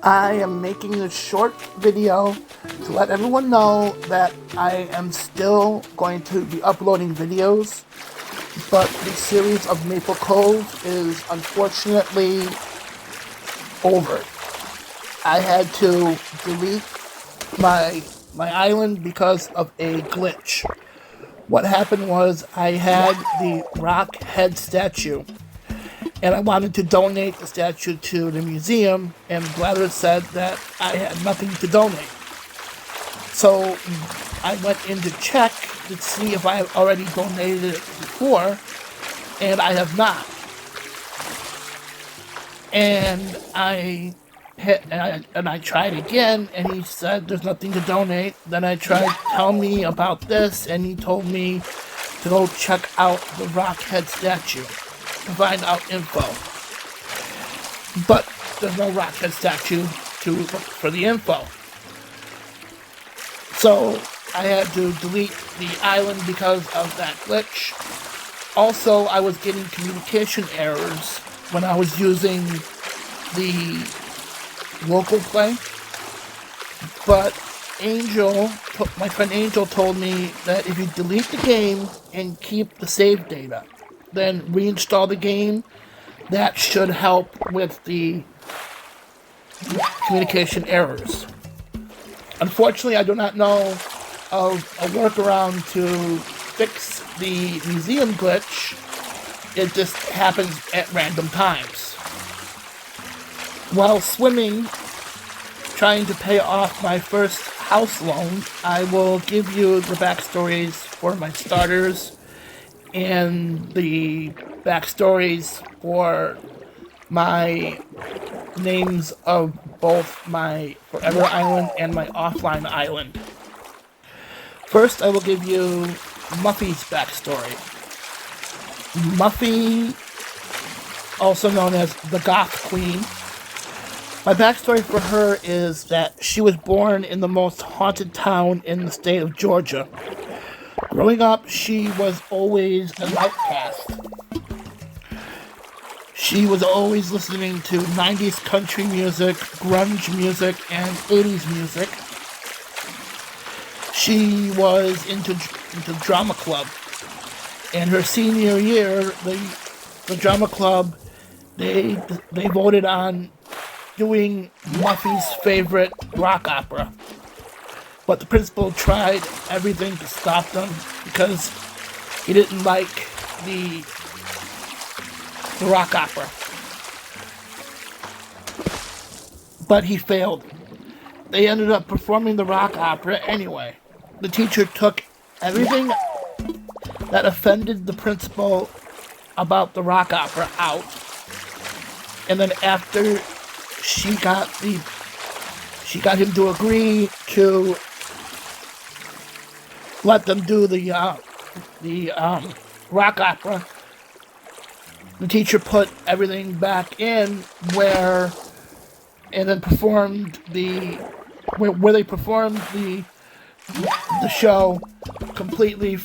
I am making a short video to let everyone know that I am still going to be uploading videos, but the series of Mapple Cove is unfortunately over. I had to delete my island because of a glitch. What happened was I had the rock head statue, and I wanted to donate the statue to the museum, and Bladder said that I had nothing to donate. So I went in to check to see if I had already donated it before, and I have not. And I tried again, and he said there's nothing to donate. Then I tried tell me about this, and he told me to go check out the rock head statue to find out info. But there's no rock head statue to look for the info. So I had to delete the island because of that glitch. Also, I was getting communication errors when I was using the local play. But my friend Angel told me that if you delete the game and keep the save data, then reinstall the game, that should help with the communication errors. Unfortunately, I do not know of a workaround to fix the museum glitch. It just happens at random times. While swimming, trying to pay off my first house loan, I will give you the backstories for my starters and the backstories for my names of both my Forever Island and my offline island. First, I will give you Muffy's backstory. Muffy, also known as the Goth Queen. My backstory for her is that she was born in the most haunted town in the state of Georgia. Growing up, she was always an outcast. She was always listening to 90s country music, grunge music, and 80s music. She was into drama club. In her senior year, the drama club, they voted on doing Muffy's favorite rock opera. But the principal tried everything to stop them because he didn't like the rock opera. But he failed. They ended up performing the rock opera anyway. The teacher took everything that offended the principal about the rock opera out. And then after she got him to agree to let them do the rock opera. The teacher put everything back in and then performed where they performed the show completely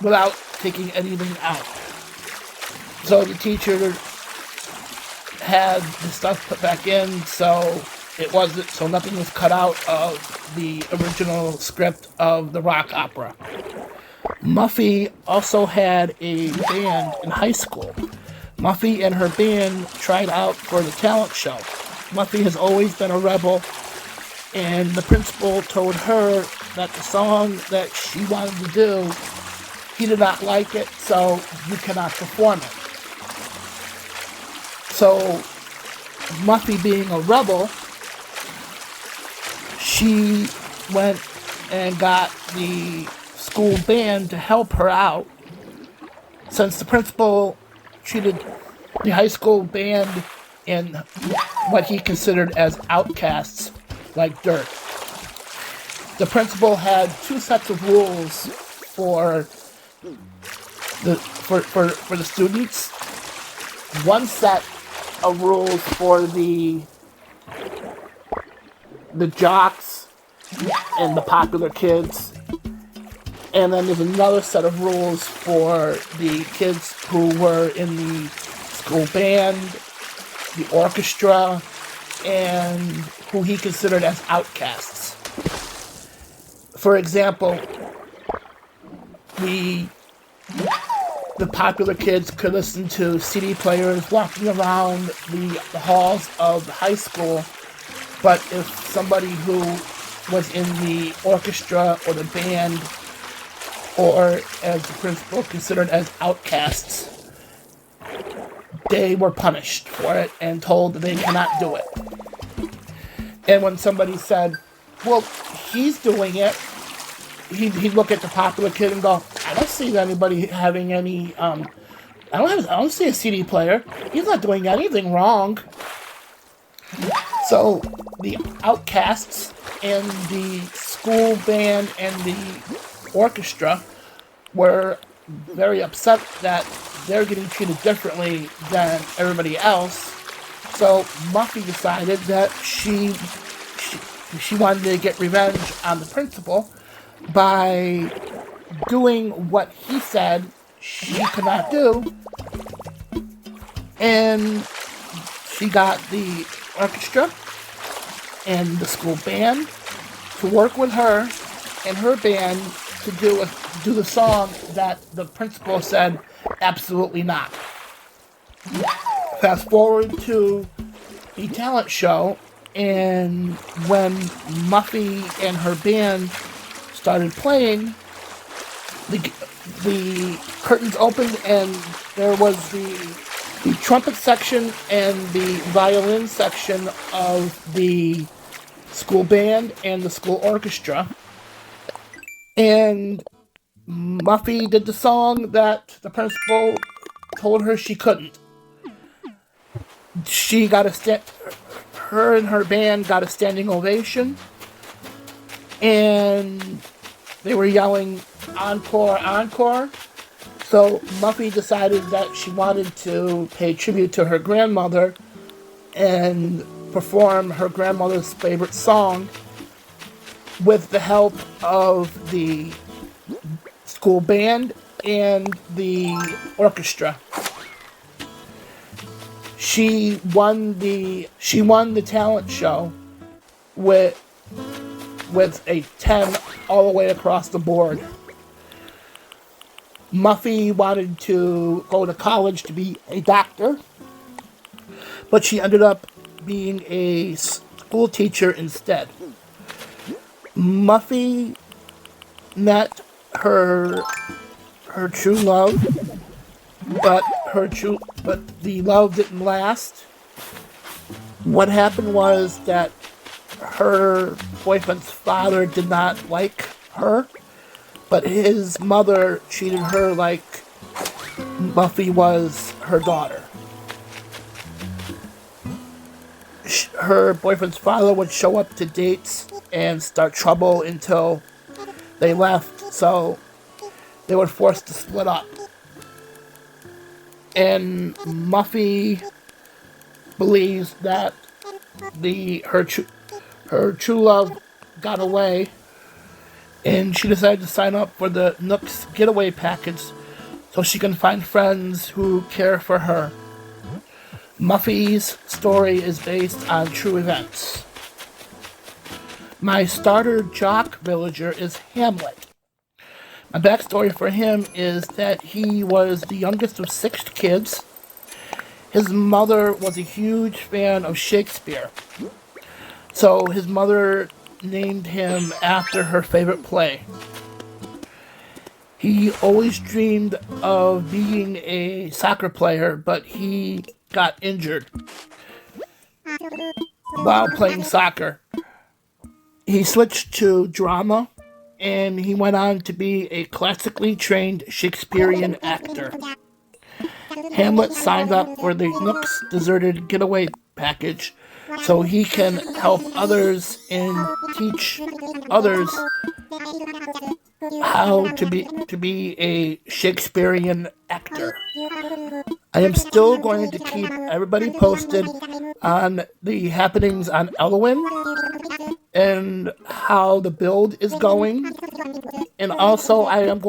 without taking anything out. So the teacher had the stuff put back in, so nothing was cut out of the original script of the rock opera. Muffy also had a band in high school. Muffy and her band tried out for the talent show. Muffy has always been a rebel, and the principal told her that the song that she wanted to do, he did not like it, so you cannot perform it. So, Muffy being a rebel, she went and got the school band to help her out, since the principal treated the high school band in what he considered as outcasts, like dirt. The principal had two sets of rules for the students. One set of rules for the jocks and the popular kids, and then there's another set of rules for the kids who were in the school band, the orchestra, and who he considered as outcasts. For example, the popular kids could listen to CD players walking around the halls of high school, but if somebody who was in the orchestra or the band, or as the principal considered as outcasts, they were punished for it and told that they cannot do it. And when somebody said, well, he's doing it, he'd look at the popular kid and go, I don't see anybody having any, I don't see a CD player. He's not doing anything wrong. So the outcasts and the school band and the orchestra were very upset that they're getting treated differently than everybody else. So Muffy decided that she wanted to get revenge on the principal by doing what he said she could not do, and she got the orchestra and the school band to work with her and her band to do the song that the principal said absolutely not. Fast forward to the talent show, and when Muffy and her band started playing, the curtains opened and there was the trumpet section and the violin section of the school band and the school orchestra. And Muffy did the song that the principal told her she couldn't. Her and her band got a standing ovation, and they were yelling, encore, encore. So Muffy decided that she wanted to pay tribute to her grandmother and perform her grandmother's favorite song with the help of the school band and the orchestra. She won the talent show with a 10 all the way across the board. Muffy wanted to go to college to be a doctor, but she ended up being a school teacher instead. Muffy met her true love, but the love didn't last. What happened was that her boyfriend's father did not like her, but his mother treated her like Muffy was her daughter. Her boyfriend's father would show up to dates and start trouble until they left, so they were forced to split up. And Muffy believes that her true love got away, and she decided to sign up for the Nook's getaway package so she can find friends who care for her. Muffy's story is based on true events. My starter jock villager is Hamlet. My backstory for him is that he was the youngest of 6 kids. His mother was a huge fan of Shakespeare, so his mother named him after her favorite play. He always dreamed of being a soccer player, but he got injured while playing soccer. He switched to drama, and he went on to be a classically trained Shakespearean actor. Hamlet signed up for the Nook's deserted getaway package so he can help others and teach others how to be a Shakespearean actor. I am still going to keep everybody posted on the happenings on Elwyn and how the build is going. And also I am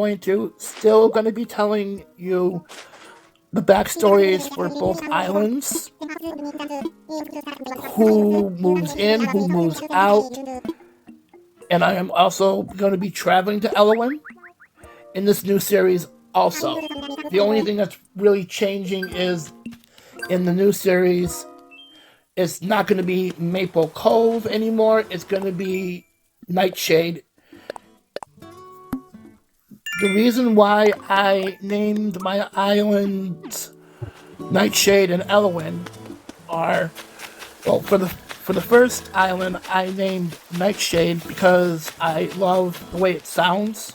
still going to be telling you the backstories for both islands, who moves in, who moves out, and I am also going to be traveling to Elwyn in this new series also. The only thing that's really changing is in the new series, it's not going to be Maple Cove anymore, it's going to be Nightshade. The reason why I named my islands Nightshade and Elwyn are, well, for the first island, I named Nightshade because I love the way it sounds.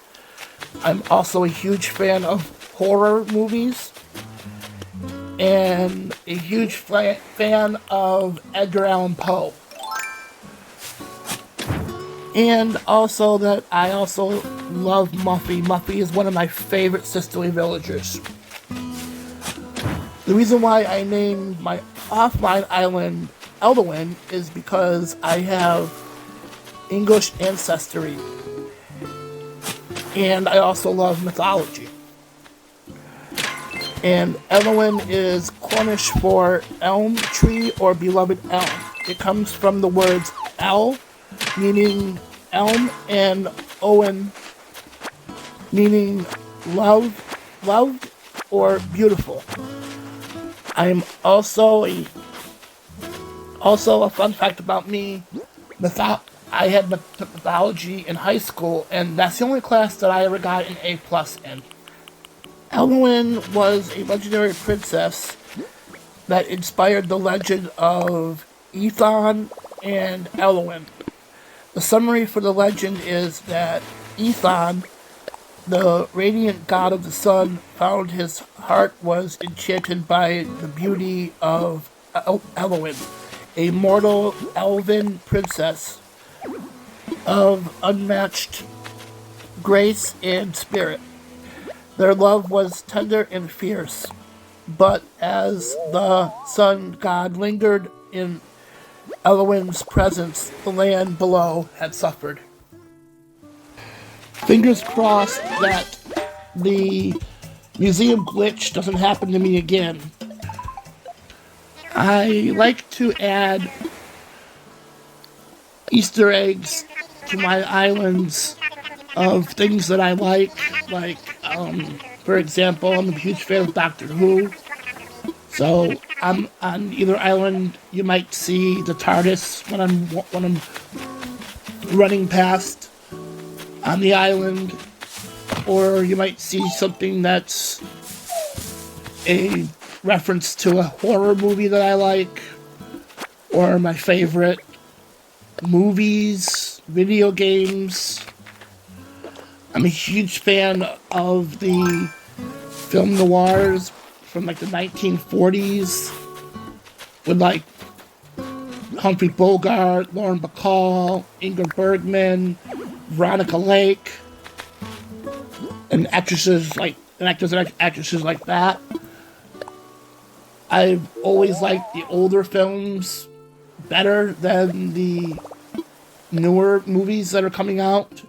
I'm also a huge fan of horror movies and a huge fan of Edgar Allan Poe. And also that I also love Muffy. Muffy is one of my favorite sisterly villagers. The reason why I named my offline island Elwyn is because I have English ancestry. And I also love mythology. And Elwyn is Cornish for elm tree or beloved elm. It comes from the words el, meaning elm, and Owen, meaning loved or beautiful. I'm also a fun fact about me. I had mythology in high school, and that's the only class that I ever got an A+ in. Elwyn was a legendary princess that inspired the legend of Ethan and Elwyn. The summary for the legend is that Ethan, the radiant god of the sun, found his heart was enchanted by the beauty of Elwyn, a mortal elven princess of unmatched grace and spirit. Their love was tender and fierce, but as the sun god lingered in Elwyn's presence, the land below had suffered. Fingers crossed that the museum glitch doesn't happen to me again. I like to add Easter eggs to my islands of things that I like, for example, I'm a huge fan of Doctor Who, so I'm on either island. You might see the TARDIS when I'm running past on the island, or you might see something that's a reference to a horror movie that I like, or my favorite movies, video games. I'm a huge fan of the film noirs from the 1940s with Humphrey Bogart, Lauren Bacall, Ingrid Bergman, Veronica Lake. and actresses like actresses like that. I've always liked the older films better than the newer movies that are coming out.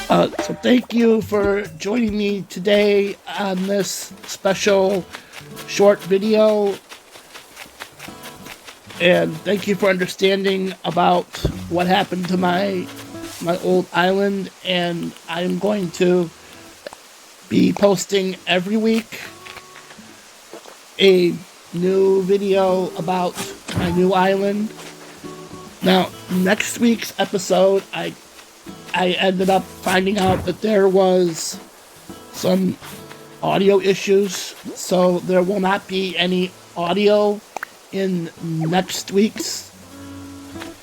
So thank you for joining me today on this special short video. And thank you for understanding about what happened to my old island. And I'm going to be posting every week a new video about my new island. Now, next week's episode, I ended up finding out that there was some audio issues, so there will not be any audio in next week's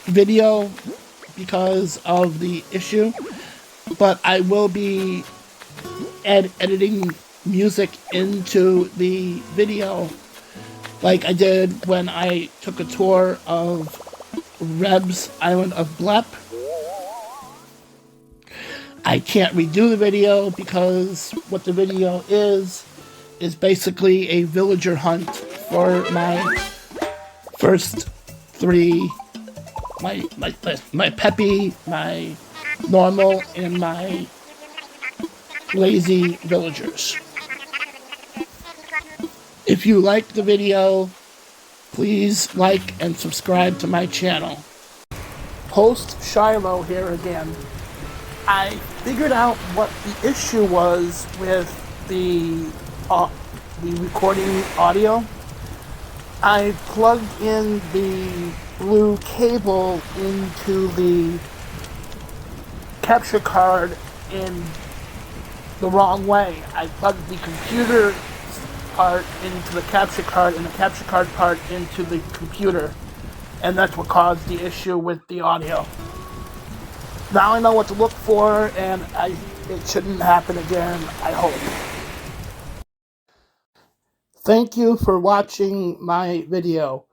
video because of the issue, but I will be editing music into the video like I did when I took a tour of Reb's Island of Blep. I can't redo the video because what the video is basically a villager hunt for my first three, my peppy, my normal, and my lazy villagers. If you like the video, please like and subscribe to my channel. Host Shiloh here again. I figured out what the issue was with the recording audio. I plugged in the blue cable into the capture card in the wrong way. I plugged the computer part into the capture card and the capture card part into the computer, and that's what caused the issue with the audio. Now I know what to look for, and it shouldn't happen again, I hope. Thank you for watching my video.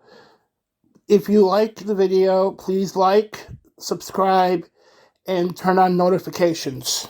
If you liked the video, please like, subscribe, and turn on notifications.